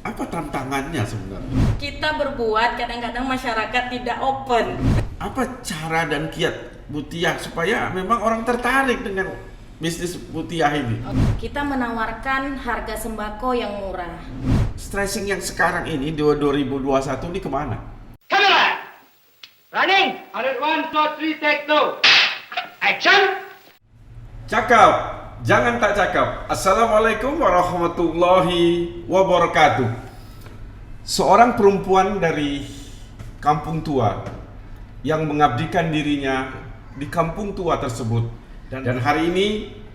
Apa tantangannya sebenarnya? Kita berbuat, kadang-kadang masyarakat tidak open. Apa cara dan kiat Butiah supaya memang orang tertarik dengan bisnis Butiah ini? Kita menawarkan harga sembako yang murah. Stressing yang sekarang ini 2021 ini kemana? Camera! Running! 101, 2, 3, take 2. Action! Cakap, jangan tak cakap. Assalamualaikum warahmatullahi wabarakatuh. Seorang perempuan dari kampung tua yang mengabdikan dirinya di kampung tua tersebut. Dan hari ini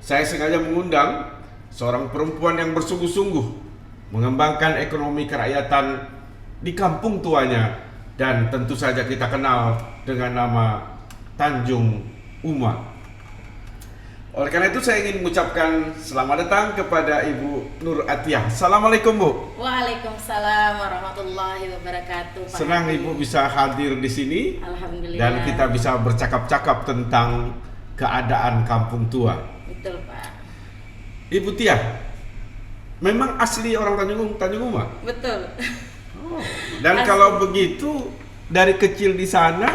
saya sengaja mengundang seorang perempuan yang bersungguh-sungguh mengembangkan ekonomi kerakyatan di kampung tuanya. Dan tentu saja kita kenal dengan nama Tanjung Uma. Oleh karena itu saya ingin mengucapkan selamat datang kepada Ibu Nur Atiyah. Assalamualaikum Bu. Waalaikumsalam warahmatullahi wabarakatuh. Pak Senang Hadi. Ibu bisa hadir di sini Alhamdulillah. dan kita bisa bercakap-cakap tentang keadaan kampung tua. Betul Pak. Ibu Tiah, memang asli orang Tanjung Uma? Betul. Oh. Dan Asli. kalau begitu dari kecil di sana,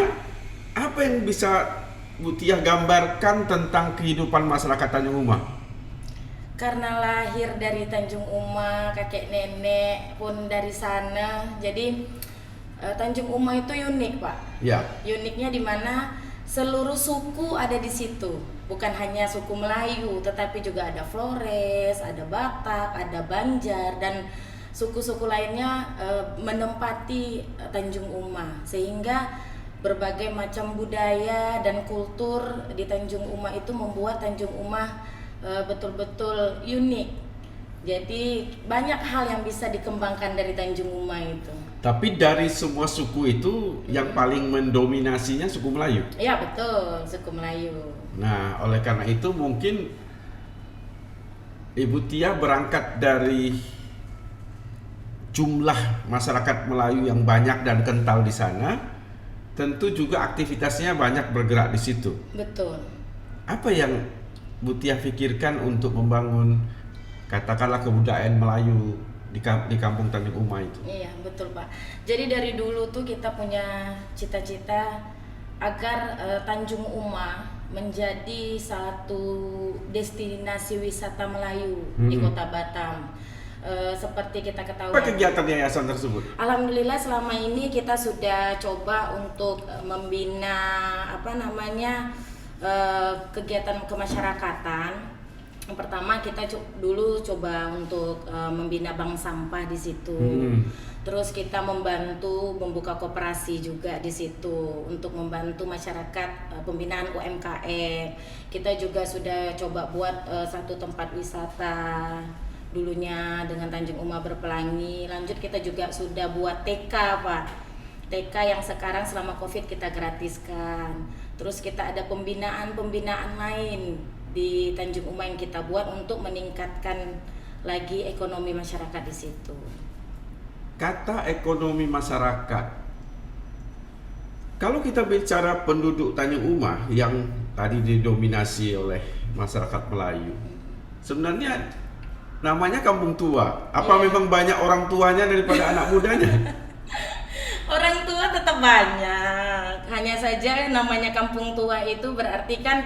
apa yang bisa Bu Tiah gambarkan tentang kehidupan masyarakat Tanjung Uma? Karena lahir dari Tanjung Uma, kakek nenek pun dari sana. Jadi Tanjung Uma itu unik Pak. Ya. Uniknya di mana seluruh suku ada di situ. Bukan hanya suku Melayu, tetapi juga ada Flores, ada Batak, ada Banjar, dan suku-suku lainnya menempati Tanjung Uma. Sehingga berbagai macam budaya dan kultur di Tanjung Uma itu membuat Tanjung Uma betul-betul unik. Jadi banyak hal yang bisa dikembangkan dari Tanjung Uma itu. Tapi dari semua suku itu yang paling mendominasinya suku Melayu. Ya betul, suku Melayu. Nah, oleh karena itu mungkin Ibu Tiah berangkat dari jumlah masyarakat Melayu yang banyak dan kental di sana, tentu juga aktivitasnya banyak bergerak di situ. Betul. Apa yang Bu Tiah pikirkan untuk membangun katakanlah kebudayaan Melayu di kampung Tanjung Uma itu? Iya betul Pak. Jadi dari dulu tuh kita punya cita-cita agar Tanjung Uma menjadi satu destinasi wisata Melayu di Kota Batam. Seperti kita ketahui. Apa kegiatan yayasan tersebut? Alhamdulillah selama ini kita sudah coba untuk membina kegiatan kemasyarakatan. Yang pertama kita dulu coba untuk membina bank sampah di situ. Terus kita membuka koperasi juga di situ untuk membantu masyarakat pembinaan UMKM. Kita juga sudah coba buat satu tempat wisata dulunya dengan Tanjung Uma Berpelangi. Lanjut kita juga sudah buat TK Pak. TK yang sekarang selama Covid kita gratiskan. Terus kita ada pembinaan lain di Tanjung Uma yang kita buat untuk meningkatkan lagi ekonomi masyarakat di situ. Kata ekonomi masyarakat. Kalau kita bicara penduduk Tanjung Uma yang tadi didominasi oleh masyarakat Melayu, sebenarnya namanya kampung tua. Apa memang banyak orang tuanya daripada anak mudanya? Orang tua tetap banyak. Hanya saja namanya kampung tua itu berarti kan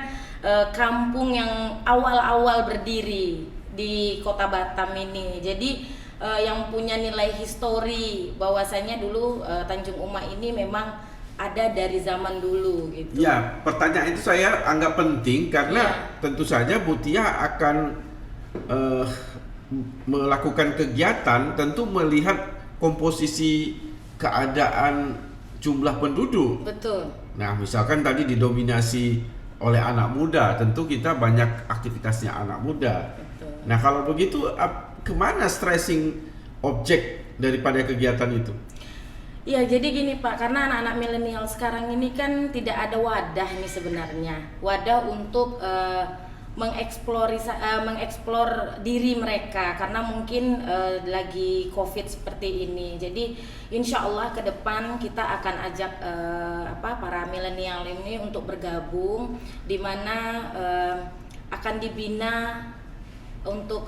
kampung yang awal-awal berdiri di Kota Batam ini. Jadi yang punya nilai histori bahwasanya dulu Tanjung Uma ini memang ada dari zaman dulu gitu. Ya, pertanyaan itu saya anggap penting karena tentu saja Bu Tiah akan melakukan kegiatan tentu melihat komposisi keadaan jumlah penduduk. Betul. Nah, misalkan tadi didominasi oleh anak muda, tentu kita banyak aktivitasnya anak muda. Betul. Nah, kalau begitu kemana stressing objek daripada kegiatan itu? Ya jadi gini Pak, karena anak-anak milenial sekarang ini kan tidak ada wadah nih sebenarnya. Wadah untuk mengeksplor diri mereka karena mungkin lagi Covid seperti ini. Jadi insya Allah ke depan kita akan ajak para milenial ini untuk bergabung, di mana akan dibina untuk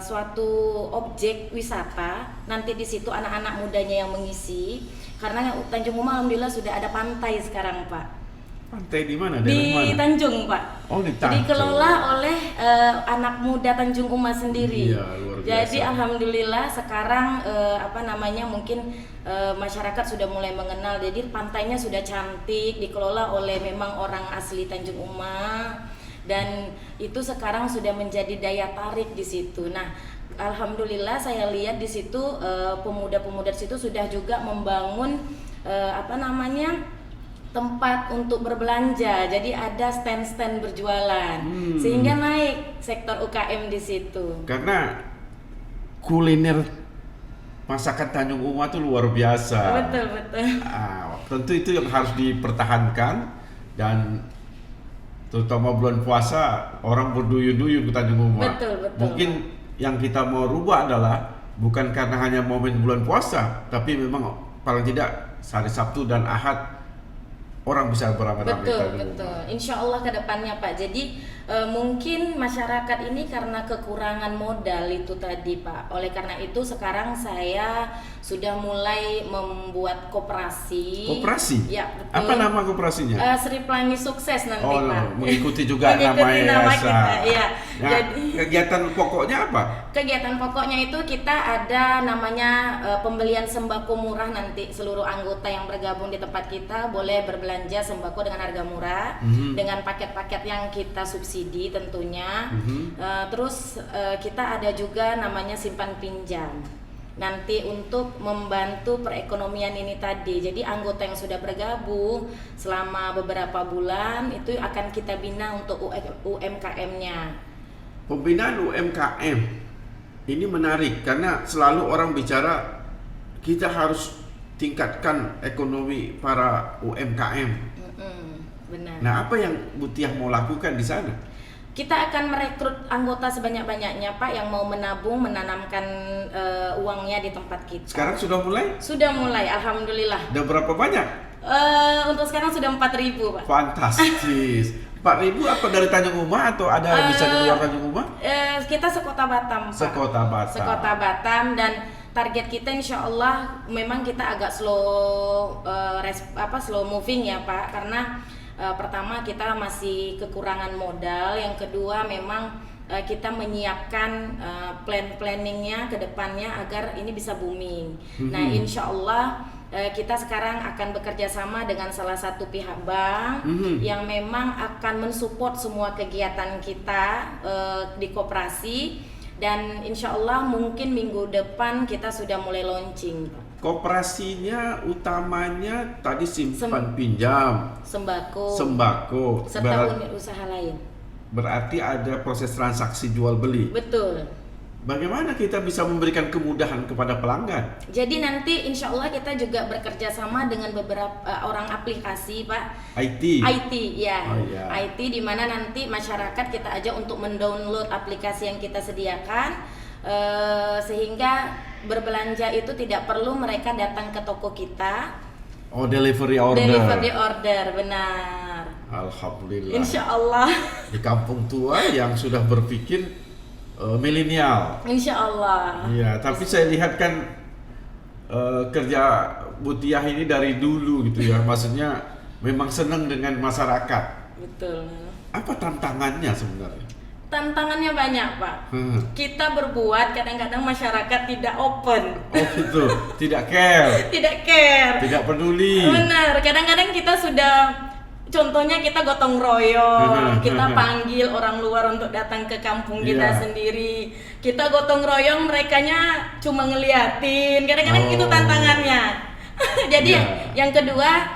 suatu objek wisata. Nanti di situ anak-anak mudanya yang mengisi, karena Tanjung Uma alhamdulillah sudah ada pantai sekarang, Pak. Pantai di mana? Di Daerah mana? Tanjung, Pak. Oh, di Tanjung. Dikelola oleh anak muda Tanjung Uma sendiri. Iya, luar biasa. Jadi alhamdulillah sekarang mungkin masyarakat sudah mulai mengenal. Jadi pantainya sudah cantik, dikelola oleh memang orang asli Tanjung Uma, dan itu sekarang sudah menjadi daya tarik di situ. Nah, alhamdulillah saya lihat di situ pemuda-pemuda di situ sudah juga membangun tempat untuk berbelanja. Jadi ada stand-stand berjualan, sehingga naik sektor UKM di situ. Karena kuliner masakan Tanjung Uma itu luar biasa. Betul. Tentu itu yang harus dipertahankan, dan terutama bulan puasa orang berduyun-duyun ke Tanjung Uma. Betul. Mungkin yang kita mau rubah adalah bukan karena hanya momen bulan puasa, tapi memang paling tidak hari Sabtu dan Ahad orang bisa beramai-ramai. Betul. Insya Allah ke depannya, Pak. Jadi mungkin masyarakat ini karena kekurangan modal itu tadi, Pak. Oleh karena itu sekarang saya sudah mulai membuat koperasi. Koperasi? Ya, betul. Apa nama koperasinya? Sri Pelangi Sukses nanti, Oh, Pak. mengikuti juga nama kita. Iya. Nah, Jadi kegiatan pokoknya apa? kegiatan pokoknya itu kita ada namanya pembelian sembako murah. Nanti seluruh anggota yang bergabung di tempat kita boleh berbelanja sembako dengan harga murah, dengan paket-paket yang kita subsidi tentunya. Terus kita ada juga namanya simpan pinjam, nanti untuk membantu perekonomian ini tadi. Jadi anggota yang sudah bergabung selama beberapa bulan itu akan kita bina untuk UMKM-nya. Pembinaan UMKM ini menarik karena selalu orang bicara kita harus tingkatkan ekonomi para UMKM. Benar. Nah, apa yang Bu Tiah mau lakukan di sana? Kita akan merekrut anggota sebanyak-banyaknya, Pak, yang mau menabung, menanamkan uangnya di tempat kita. Sekarang sudah mulai? Sudah mulai, alhamdulillah. Udah berapa banyak? Untuk sekarang sudah 4.000, Pak. Fantastis. 4.000 apa dari Tanjung Uma atau ada bisa di luar Tanjung Uma? Kita sekota Batam, Pak. Sekota Batam. Sekota Batam, dan target kita insya Allah memang kita agak slow moving ya, Pak, karena pertama kita masih kekurangan modal, yang kedua memang kita menyiapkan planningnya ke depannya agar ini bisa booming. Nah, insya Allah kita sekarang akan bekerja sama dengan salah satu pihak bank yang memang akan mensupport semua kegiatan kita di koperasi, dan insya Allah mungkin minggu depan kita sudah mulai launching. Koperasinya utamanya tadi simpan pinjam, sembako, serta unit usaha lain. Berarti ada proses transaksi jual beli. Betul. Bagaimana kita bisa memberikan kemudahan kepada pelanggan? Jadi nanti insya Allah kita juga bekerja sama dengan beberapa orang aplikasi, Pak. IT ya. Oh, iya. IT di mana nanti masyarakat kita ajak untuk mendownload aplikasi yang kita sediakan, sehingga berbelanja itu tidak perlu mereka datang ke toko kita. Oh, delivery order. Delivery order, benar. Alhamdulillah. Insya Allah. Di kampung tua yang sudah berpikir milenial. Insya Allah. Iya, tapi saya lihat kan kerja Bu Tiah ini dari dulu gitu ya. Maksudnya memang senang dengan masyarakat. Betul. Apa tantangannya sebenarnya? Tantangannya banyak, Pak. Kita berbuat, kadang-kadang masyarakat tidak open. Oh gitu, tidak care. Tidak care. Tidak peduli. Benar, kadang-kadang kita sudah, contohnya kita gotong royong, kita panggil orang luar untuk datang ke kampung kita sendiri. Kita gotong royong, merekanya cuma ngeliatin. Kadang-kadang itu tantangannya. Jadi yang kedua,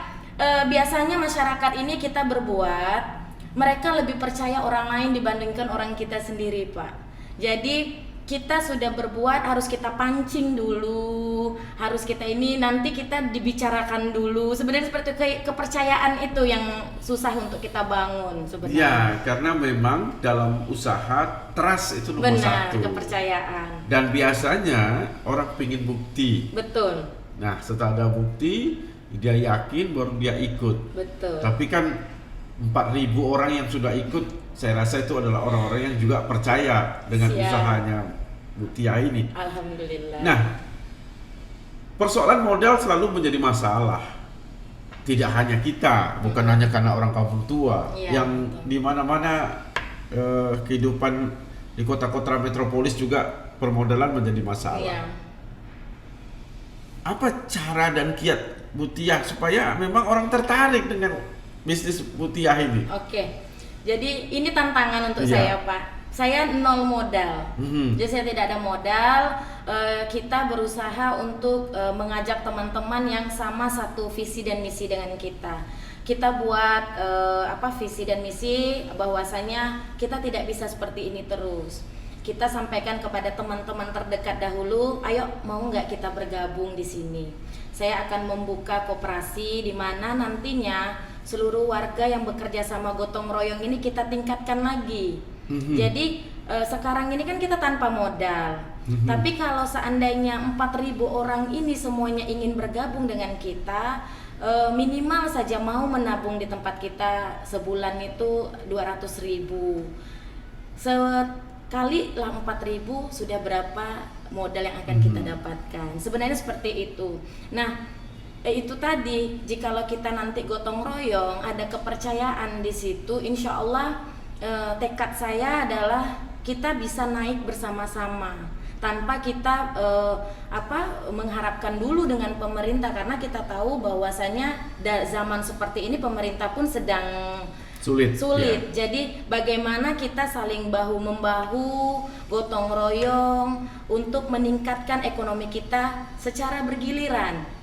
biasanya masyarakat ini kita berbuat, mereka lebih percaya orang lain dibandingkan orang kita sendiri, Pak. Jadi kita sudah berbuat, harus kita pancing dulu, harus kita ini, nanti kita dibicarakan dulu. Sebenarnya seperti kepercayaan itu yang susah untuk kita bangun sebenarnya. Ya, karena memang dalam usaha trust itu nomor satu. Benar, kepercayaan. Dan biasanya orang pingin bukti. Betul. Nah, setelah ada bukti, dia yakin baru dia ikut. Betul. Tapi kan 4.000 orang yang sudah ikut, saya rasa itu adalah orang-orang yang juga percaya dengan Siap. usahanya Bu Tia ini. Alhamdulillah. Nah, persoalan modal selalu menjadi masalah. Tidak hanya kita, bukan hanya karena orang kampung tua, Iya, yang betul. di mana-mana kehidupan di kota-kota metropolis juga permodalan menjadi masalah. Iya. Apa cara dan kiat Bu Tia supaya memang orang tertarik dengan bisnis Bu Tia ini? Oke. Jadi ini tantangan untuk Iya. saya, Pak. Saya nol modal. Jadi saya tidak ada modal. Kita berusaha untuk mengajak teman-teman yang sama satu visi dan misi dengan kita. Kita buat visi dan misi bahwasanya kita tidak bisa seperti ini terus. Kita sampaikan kepada teman-teman terdekat dahulu, ayo mau nggak kita bergabung di sini. Saya akan membuka koperasi di mana nantinya seluruh warga yang bekerja sama gotong royong ini kita tingkatkan lagi. Jadi sekarang ini kan kita tanpa modal. Tapi kalau seandainya 4.000 orang ini semuanya ingin bergabung dengan kita, minimal saja mau menabung di tempat kita sebulan itu 200.000. Sekali lah 4.000 sudah berapa modal yang akan kita dapatkan. Sebenarnya seperti itu. Nah, itu tadi, jikalau kita nanti gotong royong, ada kepercayaan di situ, insya Allah tekad saya adalah kita bisa naik bersama-sama tanpa kita mengharapkan dulu dengan pemerintah, karena kita tahu bahwasanya zaman seperti ini pemerintah pun sedang sulit. Ya. Jadi bagaimana kita saling bahu membahu, gotong royong untuk meningkatkan ekonomi kita secara bergiliran.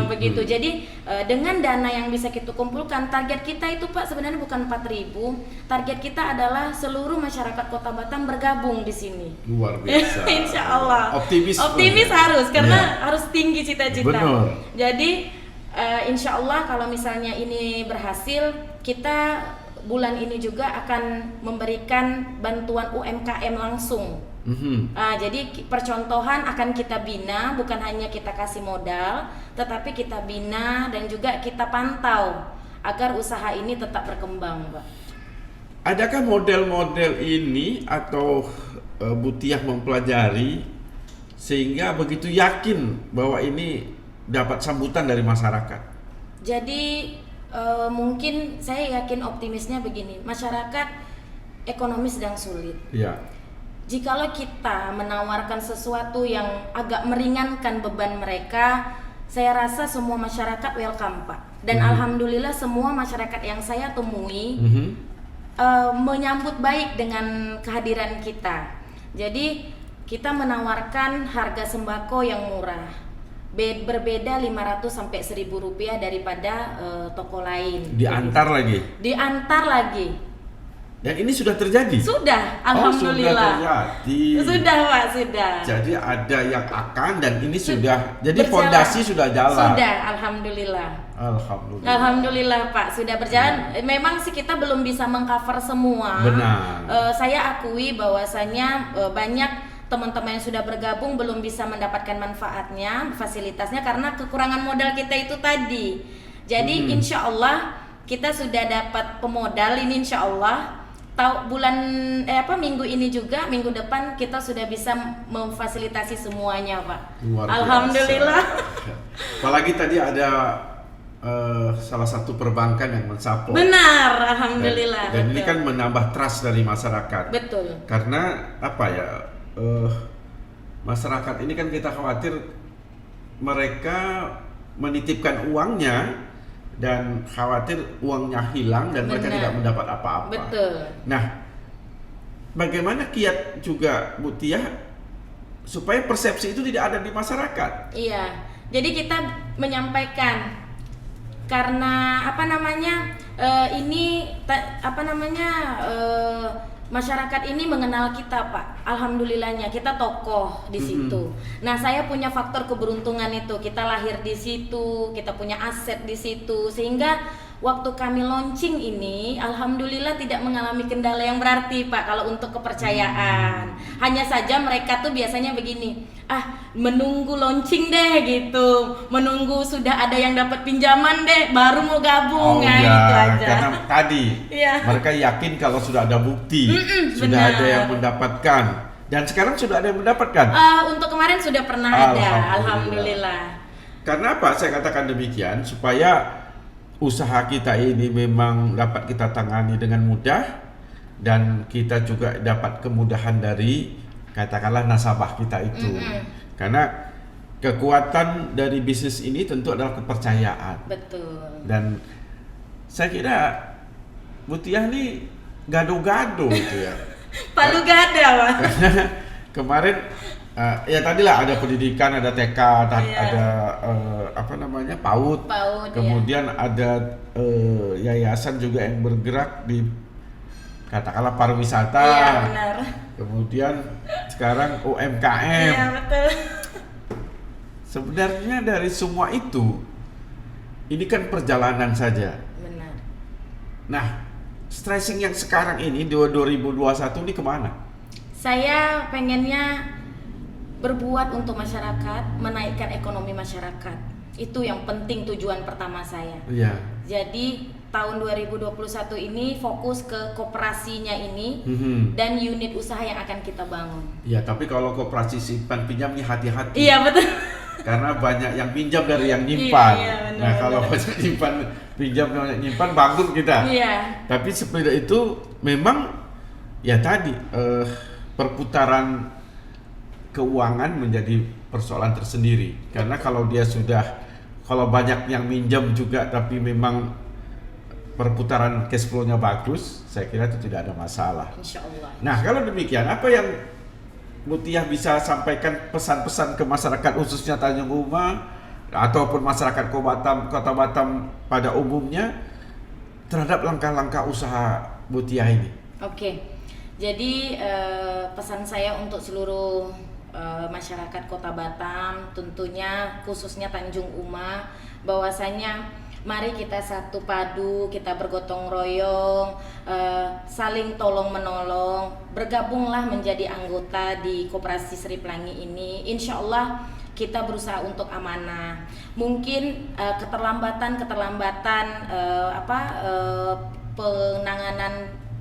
Begitu. Jadi dengan dana yang bisa kita kumpulkan, target kita itu Pak sebenarnya bukan 4.000. Target kita adalah seluruh masyarakat Kota Batam bergabung di sini. Luar biasa. Insya Allah. Optimis harus, karena Ya. harus tinggi cita-cita. Benar. Jadi insya Allah kalau misalnya ini berhasil, kita bulan ini juga akan memberikan bantuan UMKM langsung. Jadi percontohan akan kita bina, bukan hanya kita kasih modal, tetapi kita bina dan juga kita pantau agar usaha ini tetap berkembang, Pak. Adakah model-model ini atau Bu Tia mempelajari sehingga begitu yakin bahwa ini dapat sambutan dari masyarakat? Jadi mungkin saya yakin optimisnya begini, masyarakat ekonomi sedang sulit. Ya. Jikalau kita menawarkan sesuatu yang agak meringankan beban mereka, saya rasa semua masyarakat welcome, Pak. Dan alhamdulillah semua masyarakat yang saya temui menyambut baik dengan kehadiran kita. Jadi kita menawarkan harga sembako yang murah, berbeda 500 sampai 1.000 rupiah daripada toko lain. Diantar lagi. Diantar lagi. Dan ini sudah terjadi? Sudah, alhamdulillah. Sudah terjadi. Sudah, Pak, sudah. Jadi ada yang akan dan ini sudah. Jadi Berjalan. fondasi sudah jalan. Sudah, alhamdulillah. Alhamdulillah. Alhamdulillah, Pak, sudah berjalan. Memang sih kita belum bisa mengcover semua. Benar. Saya akui bahwasanya banyak teman-teman yang sudah bergabung belum bisa mendapatkan manfaatnya, fasilitasnya karena kekurangan modal kita itu tadi. Jadi insya Allah kita sudah dapat pemodal ini, insya Allah minggu ini juga, minggu depan kita sudah bisa memfasilitasi semuanya, Pak. Luar biasa. Alhamdulillah. Apalagi tadi ada salah satu perbankan yang mensupport. Benar, alhamdulillah. Dan ini betul. kan menambah trust dari masyarakat. Betul. Karena apa ya? Masyarakat ini kan kita khawatir mereka menitipkan uangnya dan khawatir uangnya hilang dan mereka Benar. tidak mendapat apa-apa. Betul. Nah, bagaimana kiat juga Bu Tia supaya persepsi itu tidak ada di masyarakat? Iya. Jadi kita menyampaikan karena masyarakat ini mengenal kita, Pak. Alhamdulillahnya kita tokoh di situ. Nah, saya punya faktor keberuntungan itu. Kita lahir di situ, kita punya aset di situ, sehingga waktu kami launching ini, alhamdulillah tidak mengalami kendala yang berarti Pak kalau untuk kepercayaan. Hanya saja mereka tuh biasanya begini, menunggu launching deh gitu, menunggu sudah ada yang dapat pinjaman deh, baru mau gabung, gitu aja. Karena tadi Iya. mereka yakin kalau sudah ada bukti, sudah benar. ada yang mendapatkan, dan sekarang sudah ada yang mendapatkan. Untuk kemarin sudah pernah ada, alhamdulillah. Karena apa saya katakan demikian? Supaya usaha kita ini memang dapat kita tangani dengan mudah dan kita juga dapat kemudahan dari katakanlah nasabah kita itu. Karena kekuatan dari bisnis ini tentu adalah kepercayaan. Betul. Dan saya kira Bu Tiah ini gado-gado gitu ya. Palu gada Pak. Kemarin ya tadilah ada pendidikan, ada TK, ada PAUD, kemudian ada yayasan juga yang bergerak di katakanlah pariwisata, Iya benar. kemudian sekarang UMKM. Iya betul. Sebenarnya dari semua itu, ini kan perjalanan saja. Benar. Nah, stressing yang sekarang ini 2021 ini kemana? Saya pengennya berbuat untuk masyarakat, menaikkan ekonomi masyarakat. Itu yang penting tujuan pertama saya. Iya. Jadi tahun 2021 ini fokus ke koperasinya ini dan unit usaha yang akan kita bangun. Iya, tapi kalau koperasi simpan pinjam ini hati-hati. Iya betul. Karena banyak yang pinjam dari yang nyimpan. Iya, benar, Nah, kalau benar. banyak pinjam dari yang nyimpan bangkrut kita. Iya. Tapi sepeda itu memang ya tadi perputaran keuangan menjadi persoalan tersendiri. Karena kalau banyak yang minjam juga tapi memang perputaran cash flow-nya bagus, saya kira itu tidak ada masalah. Insya Allah. Nah, kalau demikian, apa yang Bu Tiah bisa sampaikan pesan-pesan ke masyarakat khususnya Tanjung Uma ataupun masyarakat Kota Batam pada umumnya terhadap langkah-langkah usaha Bu Tiah ini? Oke. Jadi pesan saya untuk seluruh masyarakat Kota Batam, tentunya khususnya Tanjung Uma, bahwasanya mari kita satu padu, kita bergotong royong, saling tolong menolong, bergabunglah menjadi anggota di Koperasi Sri Pelangi ini. Insya Allah kita berusaha untuk amanah. Mungkin keterlambatan penanganan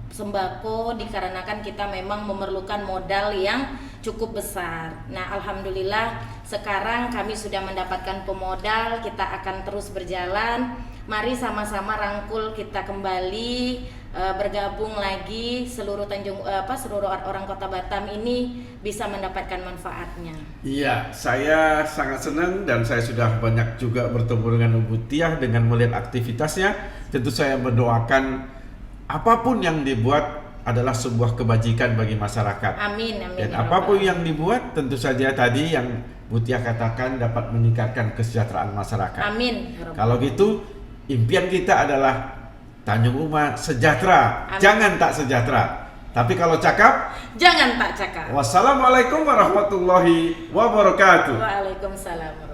sembako dikarenakan kita memang memerlukan modal yang cukup besar. Nah, alhamdulillah sekarang kami sudah mendapatkan pemodal, kita akan terus berjalan. Mari sama-sama rangkul kita kembali, bergabung lagi seluruh seluruh orang Kota Batam ini bisa mendapatkan manfaatnya. Iya, saya sangat senang dan saya sudah banyak juga bertemu dengan Bu Tiah dengan melihat aktivitasnya. Tentu saya mendoakan apapun yang dibuat adalah sebuah kebajikan bagi masyarakat. Amin, amin. Dan apapun yang dibuat tentu saja tadi yang Bu Tiah katakan dapat meningkatkan kesejahteraan masyarakat. Amin. Kalau gitu impian kita adalah Tanjung Uma sejahtera, Amin. jangan tak sejahtera. Tapi kalau cakap, Jangan tak cakap. wassalamualaikum warahmatullahi wabarakatuh. Waalaikumsalam.